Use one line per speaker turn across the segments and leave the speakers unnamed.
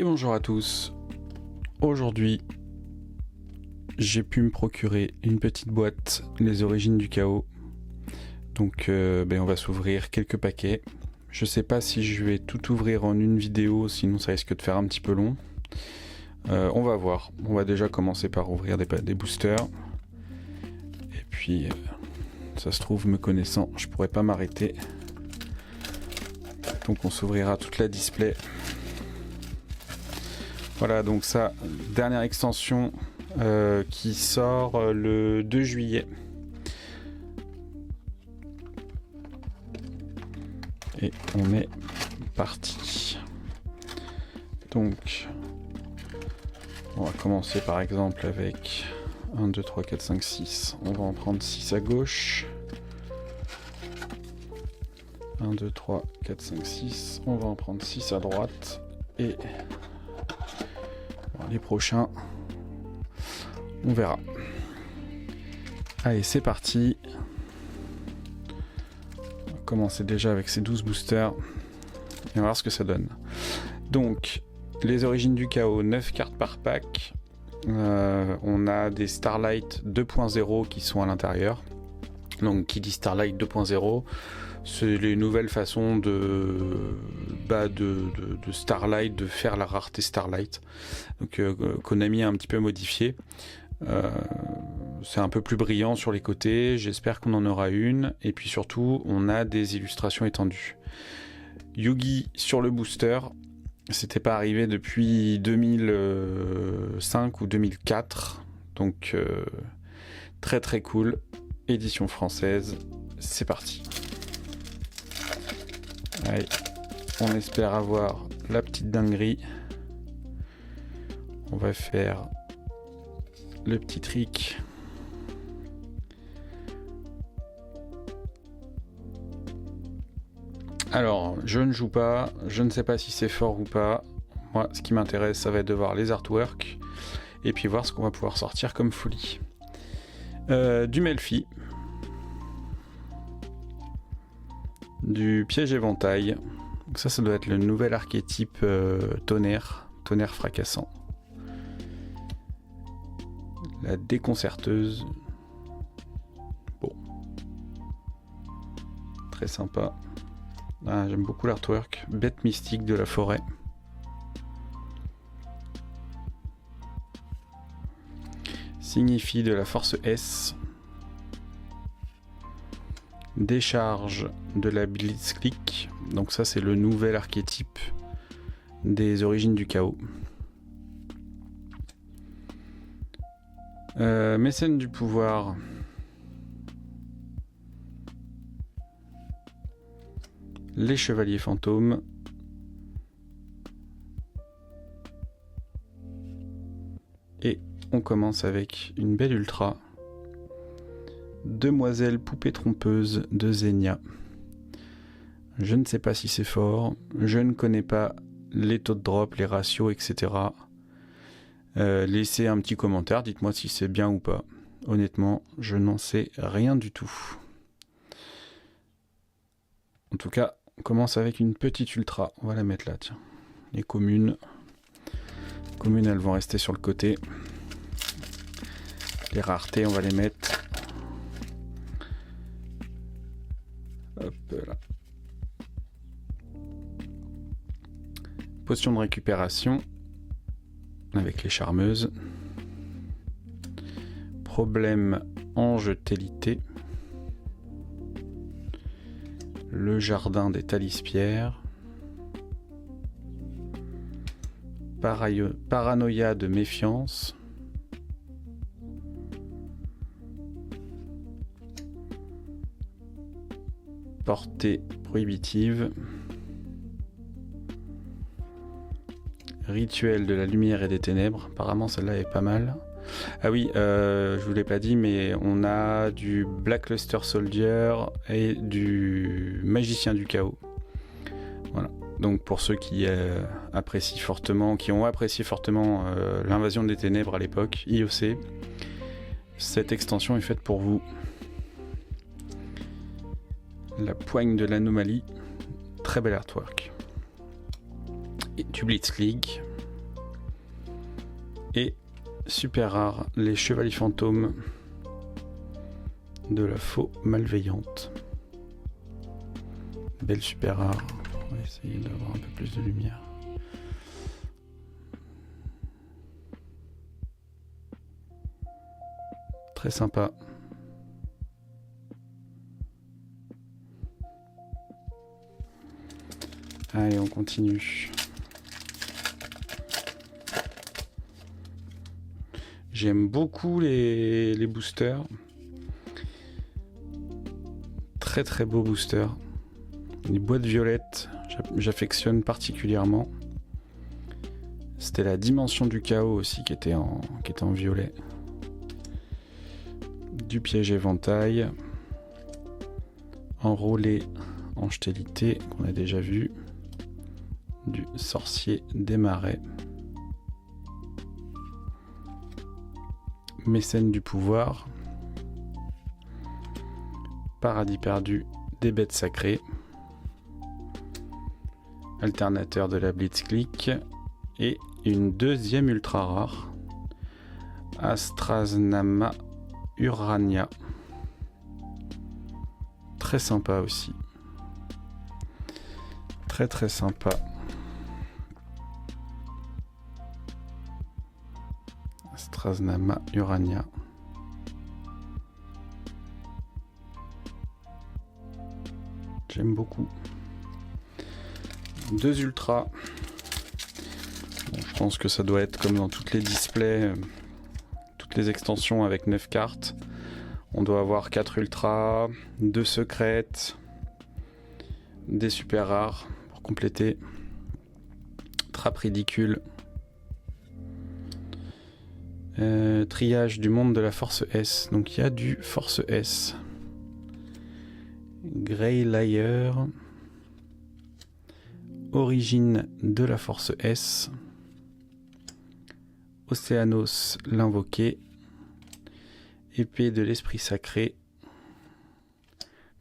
Et bonjour à tous. Aujourd'hui, j'ai pu me procurer une petite boîte Les Origines du Chaos. Donc on va s'ouvrir quelques paquets. Je sais pas si je vais tout ouvrir en une vidéo, sinon ça risque de faire un petit peu long. On va voir. On va déjà commencer par ouvrir des boosters. Et puis, ça se trouve, me connaissant, je pourrais pas m'arrêter. Donc on s'ouvrira toute la display. Voilà, donc ça, dernière extension qui sort le 2 juillet. Et on est parti. Donc, on va commencer par exemple avec 1, 2, 3, 4, 5, 6. On va en prendre 6 à gauche. 1, 2, 3, 4, 5, 6. On va en prendre 6 à droite. Et les prochains, on verra. Allez, c'est parti. On va commencer déjà avec ces 12 boosters. Et on va voir ce que ça donne. Donc, les Origines du Chaos, 9 cartes par pack. On a des Starlight 2.0 qui sont à l'intérieur. Donc, qui dit Starlight 2.0, c'est les nouvelles façons de Starlight, de faire la rareté Starlight. Donc Konami a un petit peu modifié. C'est un peu plus brillant sur les côtés, j'espère qu'on en aura une. Et puis surtout, on a des illustrations étendues. Yugi sur le booster, c'était pas arrivé depuis 2005 ou 2004. Donc très très cool. Édition française, c'est parti. Allez, on espère avoir la petite dinguerie. On va faire le petit trick. Alors, je ne joue pas, je ne sais pas si c'est fort ou pas. Moi, ce qui m'intéresse, ça va être de voir les artworks et puis voir ce qu'on va pouvoir sortir comme folie. Du Melfi. Du piège éventail. Donc ça doit être le nouvel archétype tonnerre fracassant. La déconcerteuse. Bon. Très sympa. Ah, j'aime beaucoup l'artwork. Bête mystique de la forêt. Signifie de la force S. Décharge de la Blitzkrieg. Donc ça c'est le nouvel archétype des Origines du Chaos. Mécène du pouvoir. Les chevaliers fantômes. Et on commence avec une belle ultra. Demoiselle poupée trompeuse de Zenia. Je ne sais pas si c'est fort. Je ne connais pas les taux de drop, les ratios, etc. Laissez un petit commentaire. Dites-moi si c'est bien ou pas. Honnêtement, je n'en sais rien du tout. En tout cas, on commence avec une petite ultra. On va la mettre là, tiens. Les communes. Les communes, elles vont rester sur le côté. Les raretés, on va les mettre. Hop là. Potion de récupération avec les charmeuses. Problème ange-télité. Le jardin des talispierres. Paranoïa de méfiance. Portée prohibitive. Rituel de la lumière et des ténèbres. Apparemment celle-là est pas mal. Ah oui, je vous l'ai pas dit, mais on a du Blackluster Soldier et du Magicien du Chaos. Voilà. Donc pour ceux qui apprécient fortement, qui ont apprécié fortement l'invasion des ténèbres à l'époque, IOC, cette extension est faite pour vous. La poigne de l'anomalie, très bel artwork. Et du Blitzkrieg, Et super rare, les chevaliers fantômes de la faux malveillante. Belle super rare. On va essayer d'avoir un peu plus de lumière. Très sympa. Allez, on continue. J'aime beaucoup les boosters. Très très beaux boosters. Les boîtes violettes, j'affectionne particulièrement. C'était la dimension du chaos aussi qui était en violet. Du piège éventail. Enrôlé en stérilité qu'on a déjà vu. Du sorcier des marais. Mécène du pouvoir. Paradis perdu des bêtes sacrées. Alternateur de la Blitzkrieg. Et une deuxième ultra rare. Astraznama Urania. Très sympa aussi. Très très sympa. Astraznama Urania. J'aime beaucoup. 2 ultras. Bon, je pense que ça doit être comme dans toutes les displays, toutes les extensions avec 9 cartes. On doit avoir 4 ultras, 2 secrètes, des super rares pour compléter. Trappe ridicule. Triage du monde de la force S. Donc il y a du force S. Grey Layer. Origine de la force S. Océanos l'invoqué. Épée de l'esprit sacré.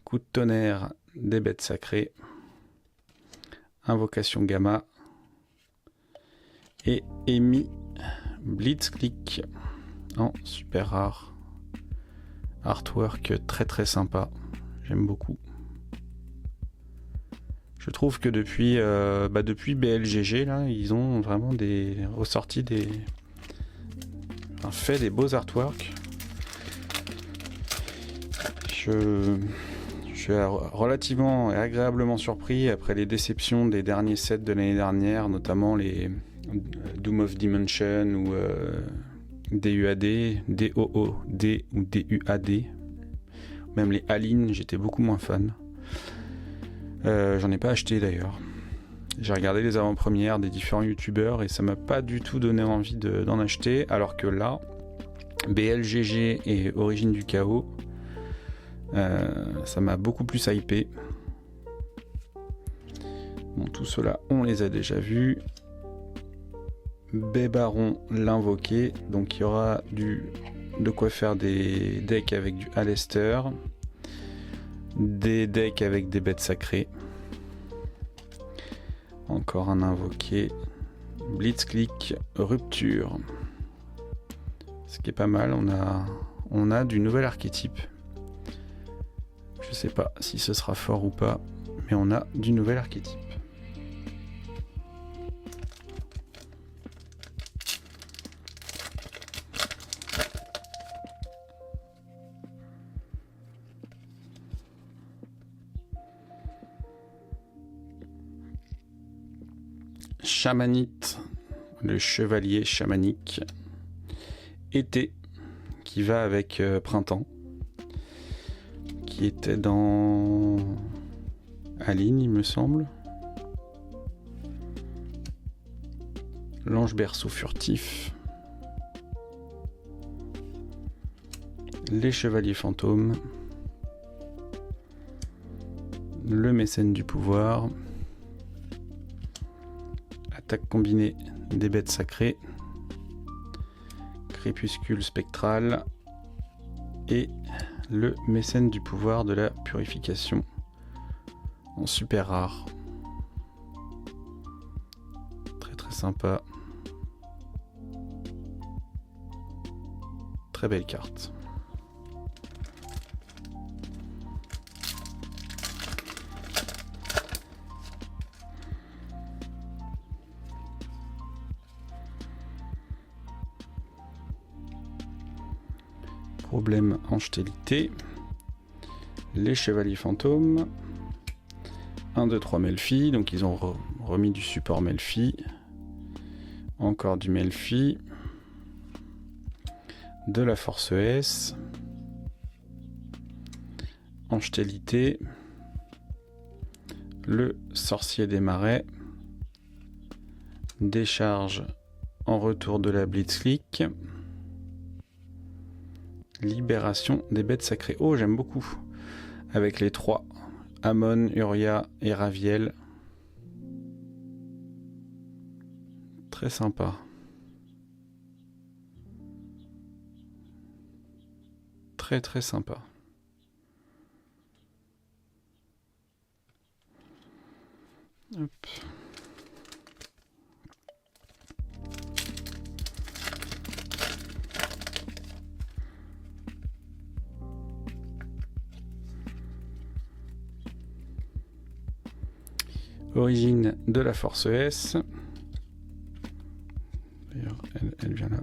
Coup de tonnerre des bêtes sacrées. Invocation gamma. Et Amy Blitzkrieg en super rare. Artwork très très sympa. J'aime beaucoup. Je trouve que depuis BLGG, là, ils ont vraiment fait des beaux artworks. Je suis relativement et agréablement surpris après les déceptions des derniers sets de l'année dernière, notamment les Doom of Dimension ou DUAD, DOOD ou DUAD. Même les Aline, j'étais beaucoup moins fan. J'en ai pas acheté d'ailleurs. J'ai regardé les avant-premières des différents youtubeurs et ça m'a pas du tout donné envie d'en acheter, alors que là, BLGG et Origine du Chaos, ça m'a beaucoup plus hypé. Bon, tout cela, on les a déjà vus. Bébaron l'invoqué, donc il y aura de quoi faire des decks avec du Alester, des decks avec des bêtes sacrées, encore un invoqué, Blitzkrieg rupture, ce qui est pas mal. On a du nouvel archétype, je sais pas si ce sera fort ou pas, mais on a du nouvel archétype. Chamanite, le chevalier chamanique. Été, qui va avec printemps, qui était dans Aline, il me semble. L'ange berceau furtif. Les chevaliers fantômes. Le mécène du pouvoir. Attaque combinée des bêtes sacrées. Crépuscule spectral. Et le mécène du pouvoir de la purification en super rare. Très très sympa. Très belle carte. Problème angélité. Les chevaliers fantômes. 1, 2, 3 Melfi. Donc ils ont remis du support Melfi. Encore du Melfi. De la force S. Angélité. Le sorcier des marais. Décharge en retour de la Blitzkrieg. Libération des bêtes sacrées. Oh, j'aime beaucoup. Avec les 3. Amon, Uria et Raviel. Très sympa. Très très sympa. Hop. Origine de la force S. D'ailleurs, elle vient là.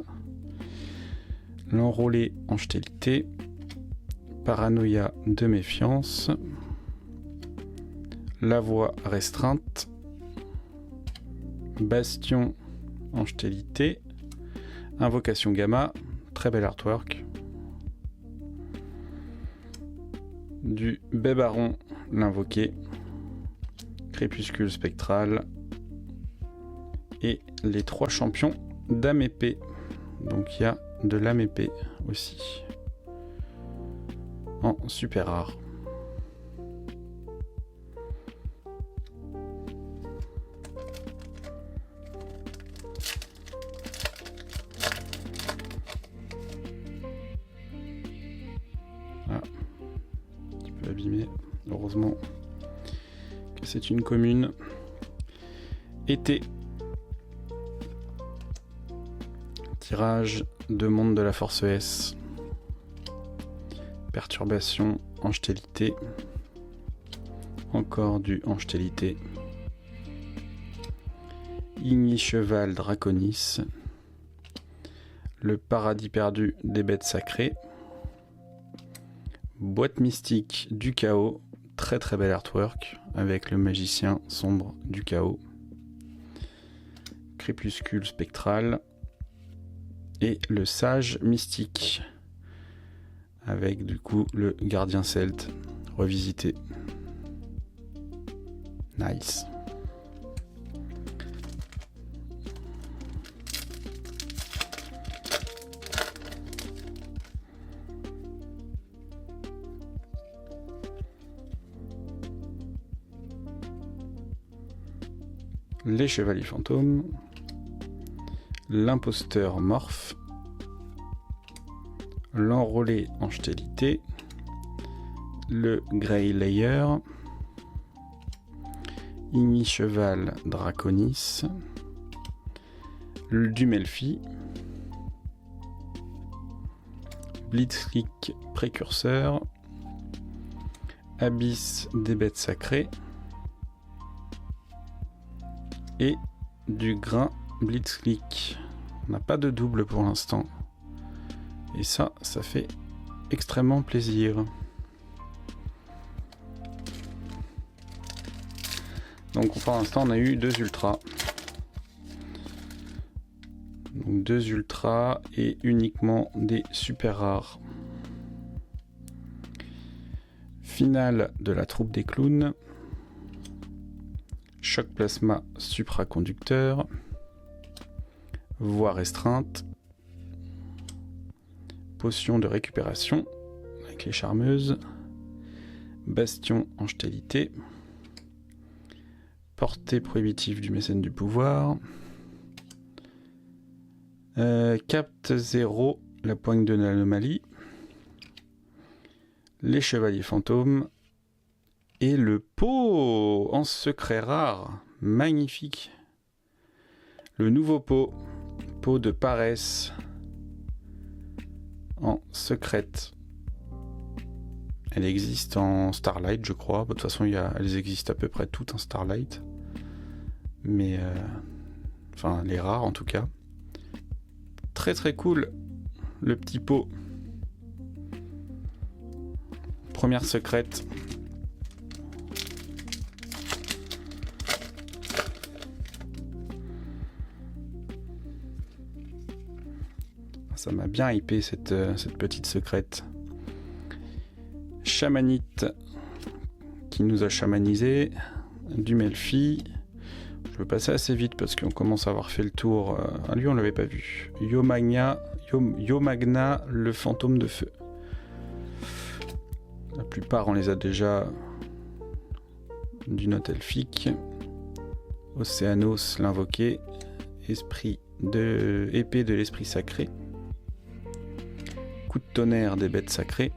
L'enrôlé angélité. Paranoïa de méfiance. La voix restreinte. Bastion angélité. Invocation gamma. Très bel artwork. Du Bébaron l'invoqué. Crépuscule spectral et les 3 champions d'âme épée. Donc il y a de l'âme épée aussi en super rare. Ah, un petit peu abîmé, heureusement. C'est une commune. Été. Tirage de monde de la force S. Perturbation, angélité. Encore du angélité. Igni cheval draconis. Le paradis perdu des bêtes sacrées. Boîte mystique du chaos. Très très bel artwork avec le magicien sombre du chaos. Crépuscule spectral et le sage mystique avec du coup le gardien celte revisité. Nice. Les chevaliers fantômes, l'imposteur morphe, l'enrôlé angélité, le Grey Layer, Igni cheval draconis, du Melfi, Blitzkrieg précurseur, Abysse des bêtes sacrées, et du grain Blitzkrieg. On n'a pas de double pour l'instant. Et ça fait extrêmement plaisir. Donc pour l'instant on a eu 2 ultras. Donc 2 ultras et uniquement des super rares. Finale de la troupe des clowns. Choc plasma supraconducteur. Voie restreinte. Potion de récupération avec les charmeuses. Bastion angélité. Portée prohibitive du mécène du pouvoir. Capte 0, la poigne de l'anomalie. Les chevaliers fantômes. Et le pot en secret rare. Magnifique. Le nouveau pot. Pot de paresse. en secrète. Elle existe en Starlight, je crois. De toute façon, elles existent à peu près toutes en Starlight. Mais... enfin, les rares en tout cas. Très très cool, le petit pot. Première secrète. Ça m'a bien hypé cette petite secrète. Chamanite qui nous a chamanisé. Du Melfi. Je vais passer assez vite parce qu'on commence à avoir fait le tour. Lui, on l'avait pas vu. Yomagna, le fantôme de feu. La plupart, on les a déjà. Du note elfique. Océanos, l'invoqué. Épée de l'esprit sacré. Coup de tonnerre des bêtes sacrées.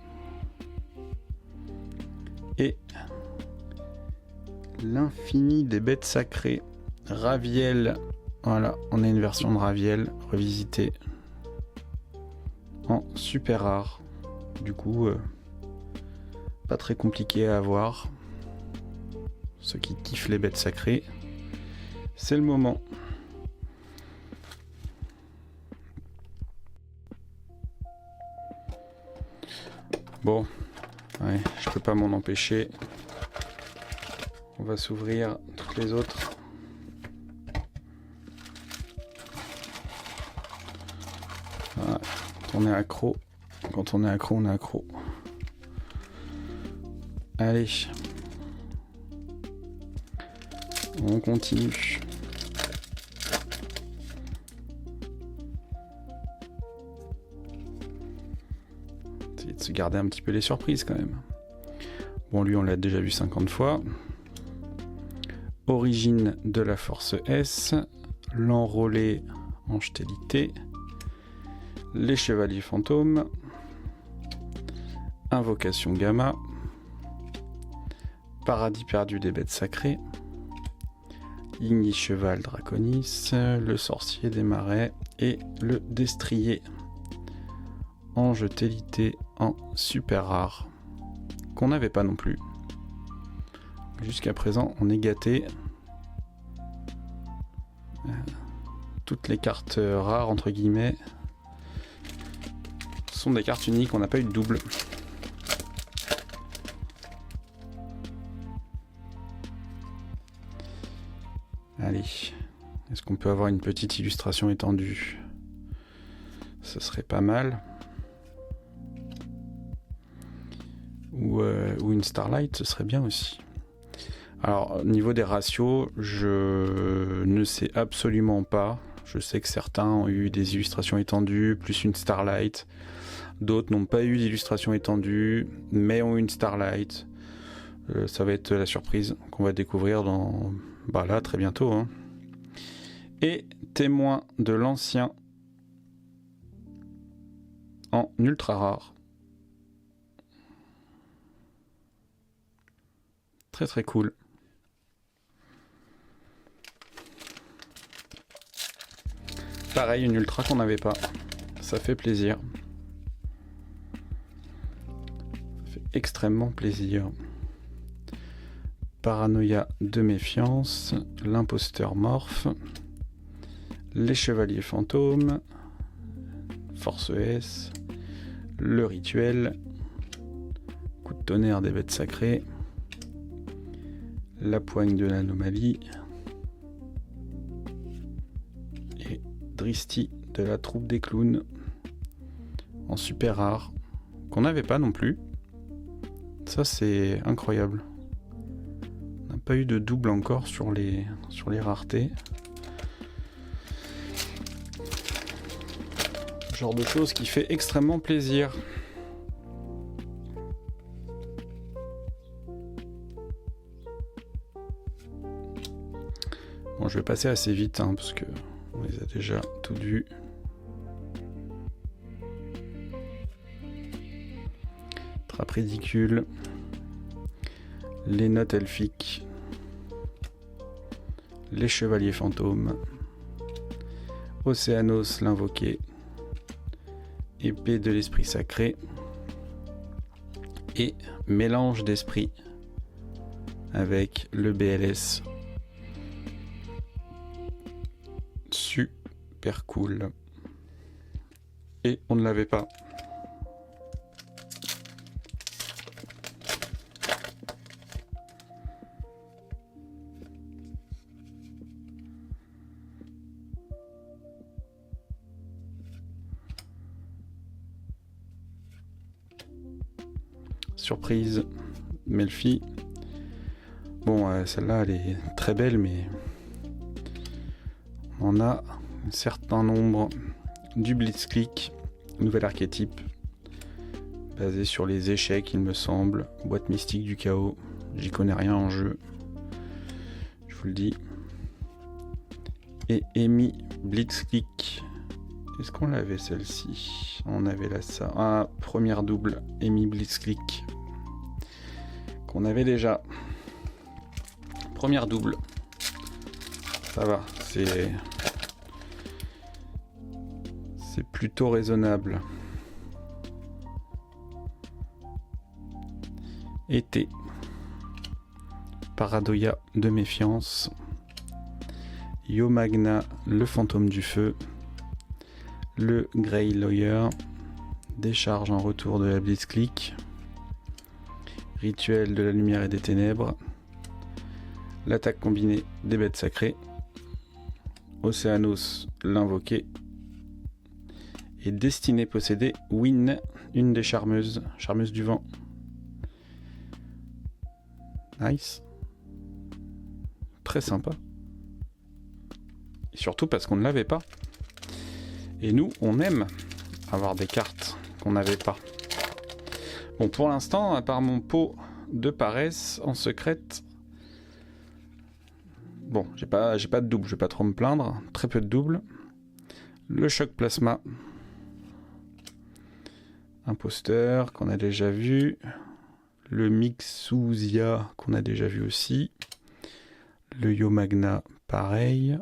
Et l'infini des bêtes sacrées. Raviel, voilà, on a une version de Raviel revisitée en super rare. Du coup, pas très compliqué à avoir. Ceux qui kiffent les bêtes sacrées, c'est le moment. Bon, ouais, je peux pas m'en empêcher. On va s'ouvrir toutes les autres. Voilà. Quand on est accro, on est accro. Allez, on continue. Essayer de se garder un petit peu les surprises quand même. Bon, lui, on l'a déjà vu 50 fois. Origine de la force S, l'enrôlé en stérilité. Les chevaliers fantômes, invocation gamma, paradis perdu des bêtes sacrées, Igni cheval draconis, le sorcier des marais et le destrier. Ange télité en super rare, qu'on n'avait pas non plus. Jusqu'à présent, on est gâté. Toutes les cartes rares, entre guillemets, sont des cartes uniques, on n'a pas eu de double. Allez, est-ce qu'on peut avoir une petite illustration étendue? Ce serait pas mal. Ou une Starlight, ce serait bien aussi. Alors, au niveau des ratios, je ne sais absolument pas. Je sais que certains ont eu des illustrations étendues, plus une Starlight. D'autres n'ont pas eu d'illustration étendue, mais ont une Starlight. Ça va être la surprise qu'on va découvrir dans... Bah là, très bientôt. Hein. Et témoin de l'ancien en ultra rare. Très très cool. Pareil, une ultra qu'on n'avait pas. Ça fait plaisir. Ça fait extrêmement plaisir. Paranoïa de méfiance, l'imposteur morphe, les chevaliers fantômes, force S, le rituel, coup de tonnerre des bêtes sacrées, la poigne de l'anomalie et Dristi de la troupe des clowns en super rare qu'on n'avait pas non plus. Ça c'est incroyable. On n'a pas eu de double encore sur les raretés. Genre de choses qui fait extrêmement plaisir. Bon, je vais passer assez vite hein, parce que on les a déjà toutes vues. Trappe ridicule. Les notes elfiques. Les chevaliers fantômes. Océanos l'invoqué. épée de l'esprit sacré et mélange d'esprit avec le BLS. Super cool. Et on ne l'avait pas. Surprise, Melfi. Bon, celle-là, elle est très belle, mais on a un certain nombre du Blitzkrieg, nouvel archétype, basé sur les échecs, il me semble. Boîte mystique du chaos, j'y connais rien en jeu, je vous le dis. Et Emi Blitzkrieg. Est-ce qu'on l'avait celle-ci? On avait là ça. Ah, première double, Emi Blitzkrieg. Qu'on avait déjà. Première double. Ça va, c'est plutôt raisonnable. Été. Paradoya de méfiance. Yomagna, le fantôme du feu. Le Grey Lawyer. Décharge en retour de la Blitzkrieg. Rituel de la lumière et des ténèbres. L'attaque combinée des bêtes sacrées. Océanos, l'invoqué. Et destinée possédée, Win, une des charmeuses du vent. Nice. Très sympa. Et surtout parce qu'on ne l'avait pas. Et nous, on aime avoir des cartes qu'on n'avait pas. Bon, pour l'instant, à part mon pot de paresse en secrète, bon, j'ai pas de double, je vais pas trop me plaindre. Très peu de double. Le choc plasma. Imposteur qu'on a déjà vu. Le Mixuzia qu'on a déjà vu aussi. Le Yomagna, pareil.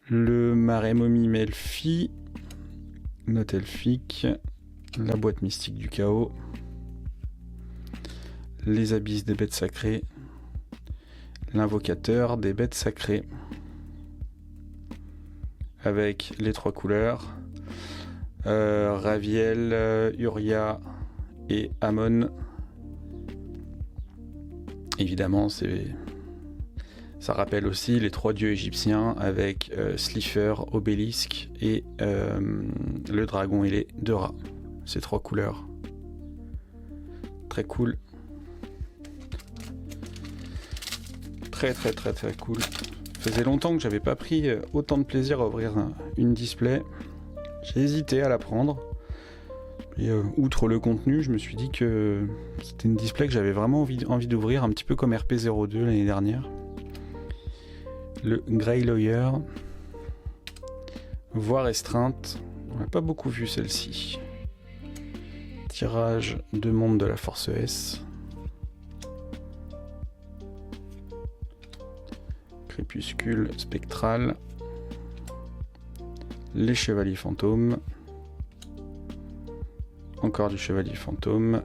Le Maremomi Melfi. Note elfique. La boîte mystique du chaos. Les abysses des bêtes sacrées. L'invocateur des bêtes sacrées. Avec les 3 couleurs. Raviel, Uria et Amon. Évidemment, ça rappelle aussi les 3 dieux égyptiens avec Slifer, Obélisque et le dragon ailé de Ra. Ces 3 couleurs. Très cool. Très cool. Ça faisait longtemps que j'avais pas pris autant de plaisir à ouvrir une display. J'ai hésité à la prendre. Et outre le contenu, je me suis dit que c'était une display que j'avais vraiment envie d'ouvrir, un petit peu comme RP02 l'année dernière. Le Grey Lawyer. Voie restreinte. On n'a pas beaucoup vu celle-ci. Tirage de monde de la force S. Crépuscule spectral. Les chevaliers fantômes. Encore du chevalier fantôme.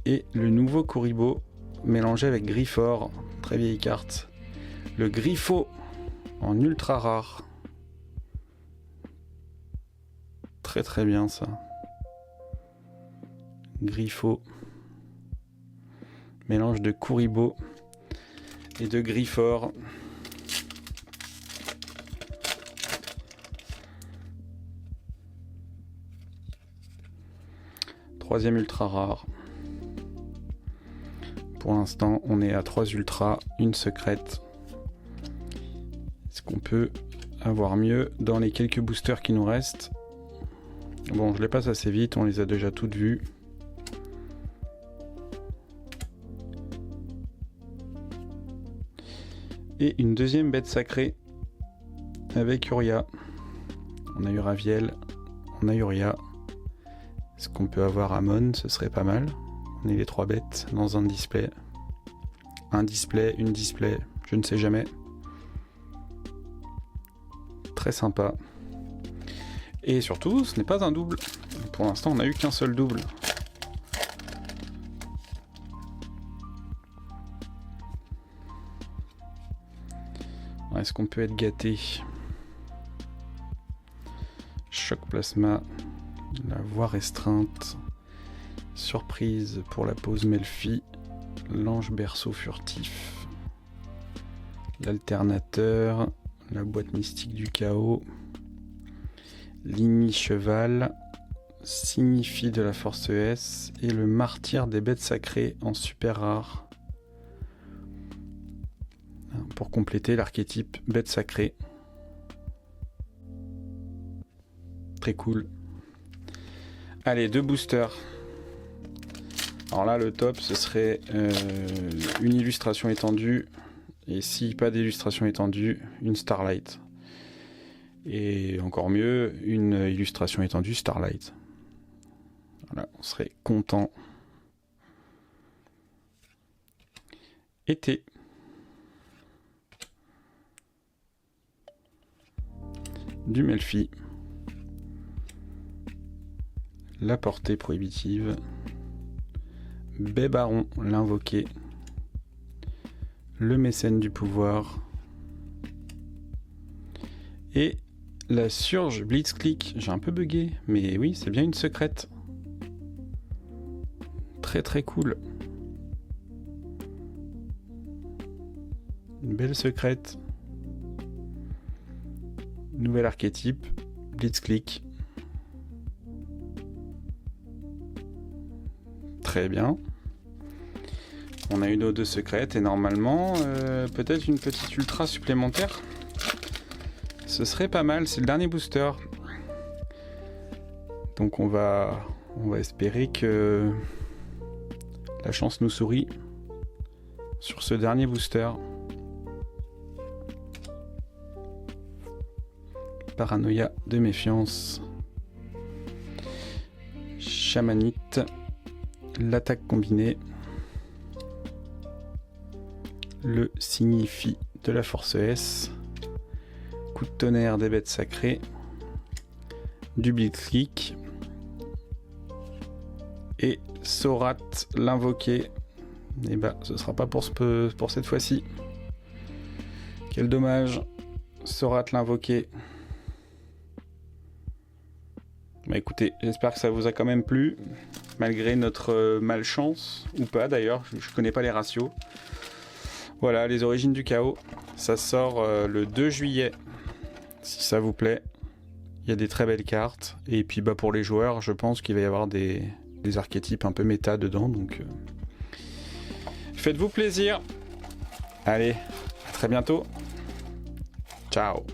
Et le nouveau Kuribo mélangé avec Griffort. Très vieille carte. Le Griffo en ultra rare. Très bien ça. Griffo. Mélange de Kuribo et de Griffort. Troisième ultra rare. Pour l'instant, on est à 3 ultras, une secrète. Est-ce qu'on peut avoir mieux dans les quelques boosters qui nous restent? Bon, je les passe assez vite, on les a déjà toutes vues. Et une deuxième bête sacrée avec Uria. On a eu Raviel, on a Uria. Est-ce qu'on peut avoir Amon? Ce serait pas mal. On est les 3 bêtes dans un display. Un display, une display, je ne sais jamais. Très sympa. Et surtout, ce n'est pas un double. Pour l'instant, on n'a eu qu'un seul double. Est-ce qu'on peut être gâté? Choc plasma, la voie restreinte, surprise pour la pause Melfi, l'ange berceau furtif, l'alternateur, la boîte mystique du chaos, l'igni cheval, signifie de la force ES et le martyr des bêtes sacrées en super rare. Pour compléter l'archétype bête sacrée. Très cool. Allez, 2 boosters. Alors là, le top, ce serait une illustration étendue. Et si pas d'illustration étendue, une Starlight. Et encore mieux, une illustration étendue Starlight. Voilà, on serait content. Été. Du Melfi, la portée prohibitive, Bébaron l'invoqué, le mécène du pouvoir et la surge Blitzkrieg. J'ai un peu bugué, mais oui, c'est bien une secrète. Très très cool. Une belle secrète. Nouvel archétype, Blitzkrieg. Très bien. On a une O2 secrète et normalement, peut-être une petite ultra supplémentaire. Ce serait pas mal, c'est le dernier booster. Donc on va espérer que la chance nous sourit sur ce dernier booster. Paranoïa de méfiance, chamanite, l'attaque combinée, le signifie de la force S, coup de tonnerre des bêtes sacrées, du Blitzkrieg et Sorat l'invoqué. Et bah ce sera pas pour cette fois-ci. Quel dommage. Sorat l'invoqué. Bah écoutez, j'espère que ça vous a quand même plu, malgré notre malchance, ou pas d'ailleurs, je connais pas les ratios. Voilà, les origines du chaos, ça sort le 2 juillet, si ça vous plaît. Il y a des très belles cartes, et puis bah pour les joueurs, je pense qu'il va y avoir des archétypes un peu méta dedans, donc faites-vous plaisir. Allez, à très bientôt. Ciao.